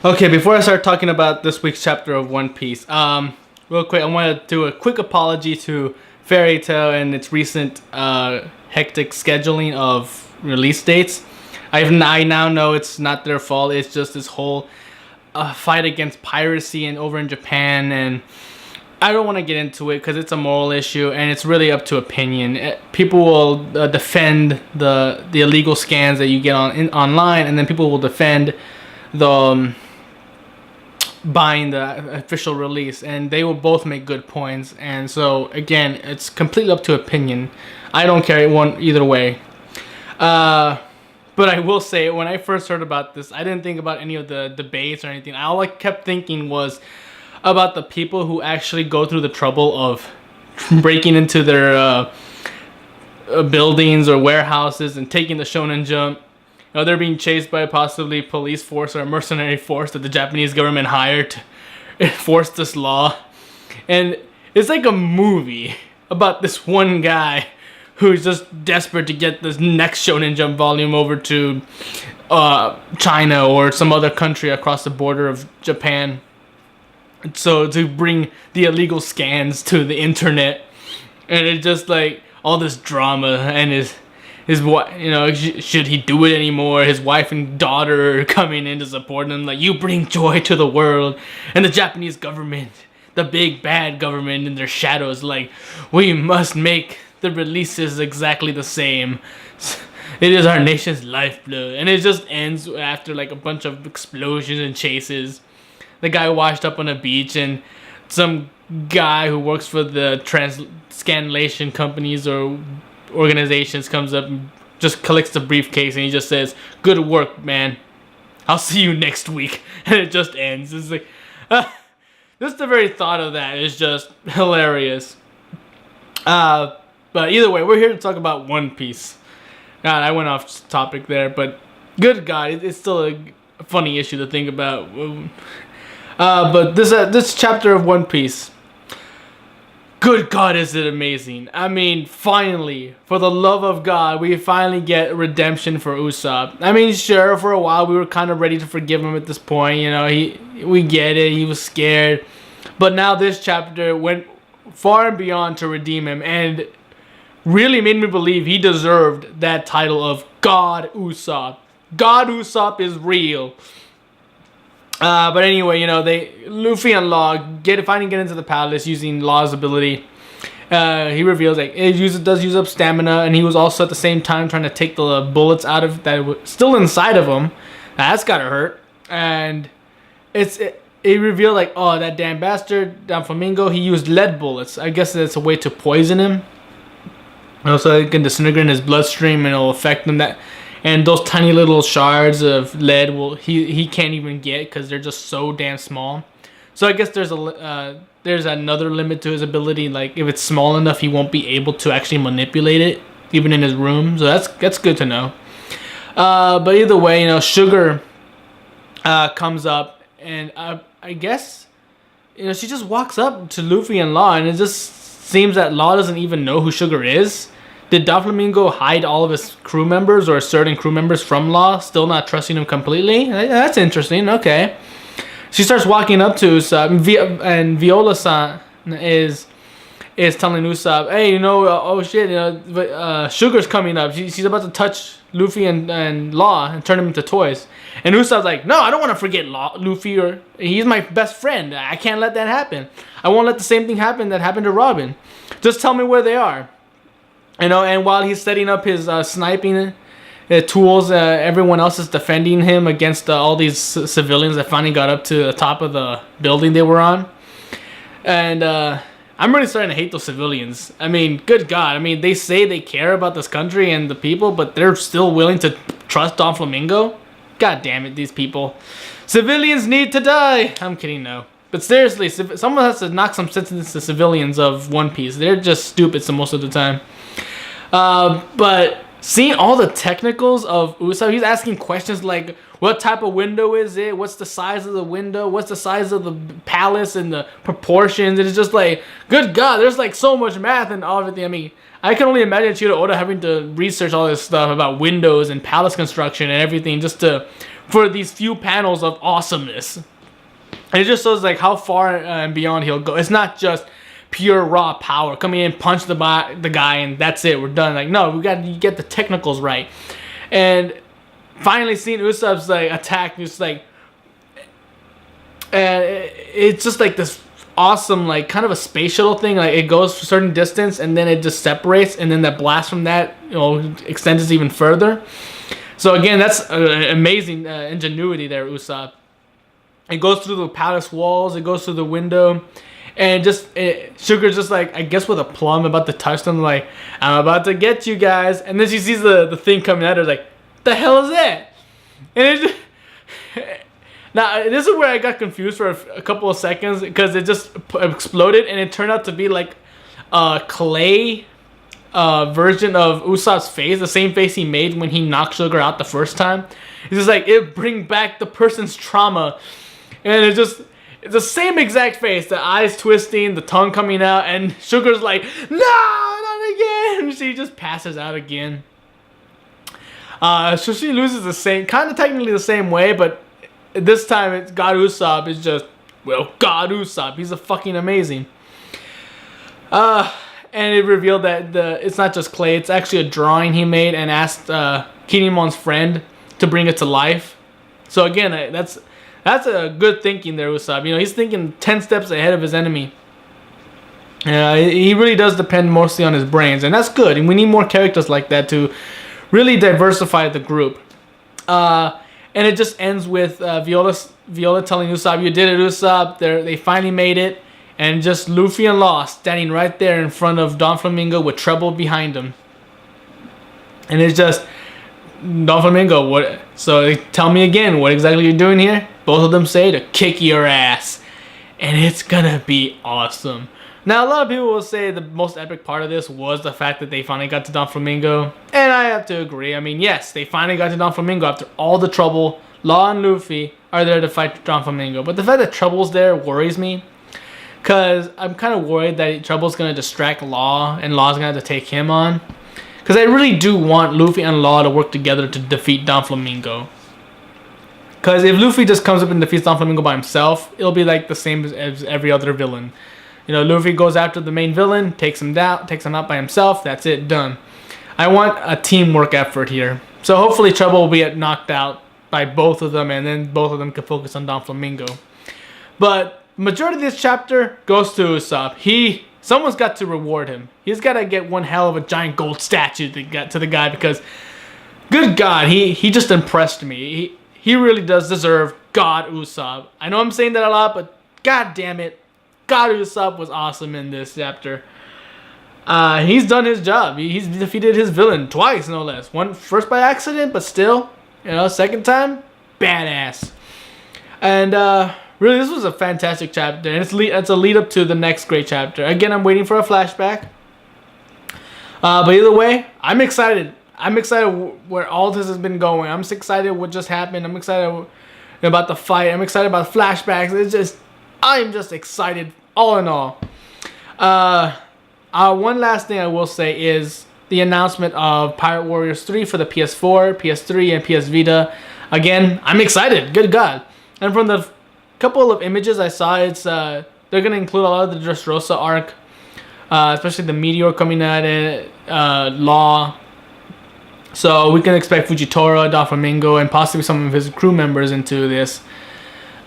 Okay, before I start talking about this week's chapter of One Piece, real quick, I want to do a quick apology to Fairy Tail and its recent hectic scheduling of release dates. I now know it's not their fault. It's just this whole fight against piracy and over in Japan, and I don't want to get into it because it's a moral issue and it's really up to opinion. People will defend the illegal scans that you get online, and then people will defend the buying the official release, and they will both make good points. And so again, it's completely up to opinion. I don't care either way. But I will say, when I first heard about this, I didn't think about any of the debates or anything. All I kept thinking was about the people who actually go through the trouble of breaking into their buildings or warehouses and taking the Shonen Jump. You know, they're being chased by possibly police force or a mercenary force that the Japanese government hired to enforce this law. And it's like a movie about this one guy who's just desperate to get this next Shonen Jump volume over to China or some other country across the border of Japan. So to bring the illegal scans to the internet, and it's just like all this drama, and his wife, you know, should he do it anymore? His wife and daughter are coming in to support him, like, you bring joy to the world, and the Japanese government, the big bad government in their shadows, like, we must make the releases exactly the same. It is our nation's lifeblood, and it just ends after like a bunch of explosions and chases. The guy washed up on a beach, and some guy who works for the translation companies or organizations comes up and just collects the briefcase, and he just says, "Good work, man. I'll see you next week." And it just ends. It's like, just the very thought of that is just hilarious. But either way, we're here to talk about One Piece. God, I went off topic there, but good God, it's still a funny issue to think about. But this chapter of One Piece, good God, is it amazing. I mean, finally, for the love of God, we finally get redemption for Usopp. I mean, sure, for a while we were kind of ready to forgive him at this point. You know, we get it, he was scared. But now this chapter went far and beyond to redeem him, and really made me believe he deserved that title of God Usopp. God Usopp is real. But anyway, you know, Luffy and Law finally get into the palace using Law's ability. He reveals like it does use up stamina, and he was also at the same time trying to take the bullets out of that was still inside of him. That's gotta hurt. And it revealed like, oh, that damn bastard Doflamingo, he used lead bullets. I guess that's a way to poison him. Also, it can disintegrate in his bloodstream, and it'll affect him. And those tiny little shards of lead he can't even get because they're just so damn small. So I guess there's another limit to his ability. Like if it's small enough, he won't be able to actually manipulate it even in his room. So that's good to know. But either way, you know, Sugar comes up, and I guess, you know, she just walks up to Luffy and Law, and it just seems that Law doesn't even know who Sugar is. Did Doflamingo hide all of his crew members or certain crew members from Law, still not trusting him completely? That's interesting. Okay. She starts walking up to Usopp, and Viola-san is telling Usopp, hey, you know, oh shit, you know, Sugar's coming up. She's about to touch Luffy and Law and turn them into toys. And Usopp's like, no, I don't want to forget Luffy, or he's my best friend. I can't let that happen. I won't let the same thing happen that happened to Robin. Just tell me where they are. You know, and while he's setting up his sniping tools, everyone else is defending him against all these civilians that finally got up to the top of the building they were on. And I'm really starting to hate those civilians. I mean, good God. I mean, they say they care about this country and the people, but they're still willing to trust Doflamingo? God damn it, these people. Civilians need to die. I'm kidding, no. But seriously, someone has to knock some sense into the civilians of One Piece. They're just stupid most of the time. But seeing all the technicals of Usopp, he's asking questions like, what type of window is it? What's the size of the window? What's the size of the palace and the proportions? And it's just like, good God, there's like so much math and all everything. I mean, I can only imagine Chiyoda Oda having to research all this stuff about windows and palace construction and everything just to for these few panels of awesomeness. And it just shows like how far and beyond he'll go. It's not just pure raw power. Come in, punch the guy, and that's it. We're done. Like, no, we got to get the technicals right. And finally seeing Usopp's like attack, just like, and it's just like this awesome, like kind of a space shuttle thing. Like it goes for a certain distance and then it just separates, and then that blast from that, you know, extends it even further. So again, that's amazing ingenuity there, Usopp. It goes through the palace walls. It goes through the window. And Sugar's just like, I guess with a plum about to touch them, like, I'm about to get you guys. And then she sees the thing coming at her, like, the hell is that? And it just... Now, this is where I got confused for a couple of seconds, because it just exploded, and it turned out to be like a clay version of Usopp's face, the same face he made when he knocked Sugar out the first time. It's just like, it bring back the person's trauma. And it's the same exact face, the eyes twisting, the tongue coming out, and Sugar's like, no, not again. She just passes out again. So she loses the same, kind of technically the same way, but this time it's God Usopp is just, well, God Usopp. He's a fucking amazing. And it revealed that it's not just clay, it's actually a drawing he made and asked Kinemon's friend to bring it to life. So again, that's a good thinking there, Usopp. You know, he's thinking 10 steps ahead of his enemy. He really does depend mostly on his brains, and that's good. And we need more characters like that to really diversify the group. And it just ends with Viola telling Usopp, "You did it, Usopp." They finally made it, and just Luffy and Law standing right there in front of Don Flamingo with Treble behind him. And it's just, Don Flamingo, what? So tell me again, what exactly you're doing here? Both of them say to kick your ass, and it's gonna be awesome. Now, a lot of people will say the most epic part of this was the fact that they finally got to Don Flamingo, and I have to agree. I mean, yes, they finally got to Don Flamingo after all the trouble. Law and Luffy are there to fight Don Flamingo, but the fact that Trouble's there worries me, because I'm kind of worried that Trouble's gonna distract Law, and Law's gonna have to take him on. Because I really do want Luffy and Law to work together to defeat Don Flamingo. Because if Luffy just comes up and defeats Don Flamingo by himself, it'll be like the same as every other villain. You know, Luffy goes after the main villain, takes him out by himself, that's it, done. I want a teamwork effort here. So hopefully Trouble will be knocked out by both of them, and then both of them can focus on Don Flamingo. But majority of this chapter goes to Usopp. Someone's got to reward him. He's got to get one hell of a giant gold statue to the guy, because, good God, he just impressed me. He really does deserve God Usopp. I know I'm saying that a lot, but God damn it, God Usopp was awesome in this chapter. He's done his job. He's defeated his villain twice, no less. First by accident, but still, you know, second time, badass. And really, this was a fantastic chapter, and it's a lead up to the next great chapter. Again, I'm waiting for a flashback. But either way, I'm excited. I'm excited where all this has been going. I'm excited what just happened. I'm excited about the fight. I'm excited about flashbacks. I'm just excited, all in all. One last thing I will say is the announcement of Pirate Warriors 3 for the PS4, PS3, and PS Vita. Again, I'm excited. Good God. And from the couple of images I saw, they're going to include a lot of the Dressrosa arc, especially the Meteor coming at it, Law. So we can expect Fujitora, Doflamingo, and possibly some of his crew members into this.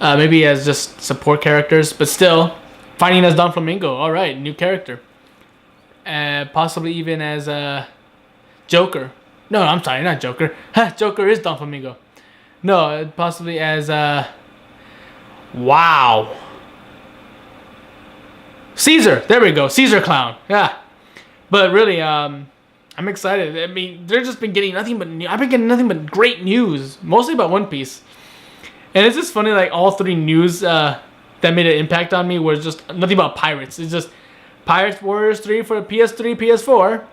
Maybe as just support characters, but still, fighting as Don Flamingo. All right, new character. Possibly even as Joker. No, I'm sorry, not Joker. Joker is Don Flamingo. No, possibly as wow. Caesar. There we go. Caesar Clown. Yeah. But really, I'm excited. I mean, they've just been getting nothing but I've been getting nothing but great news, mostly about One Piece. And it's just funny, like, all three news that made an impact on me was just nothing about pirates. It's just Pirates Warriors 3 for PS3, PS4,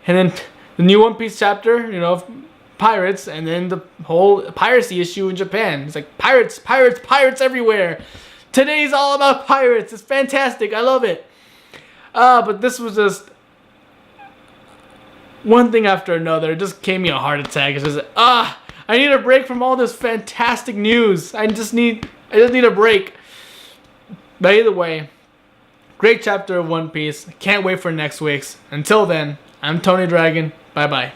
and then the new One Piece chapter, you know, pirates, and then the whole piracy issue in Japan. It's like pirates, pirates, pirates everywhere. Today's all about pirates. It's fantastic. I love it. But this was just one thing after another. It just gave me a heart attack. It's just, I need a break from all this fantastic news. I just need a break. But either way, great chapter of One Piece. Can't wait for next week's. Until then, I'm Tony Dragon. Bye bye.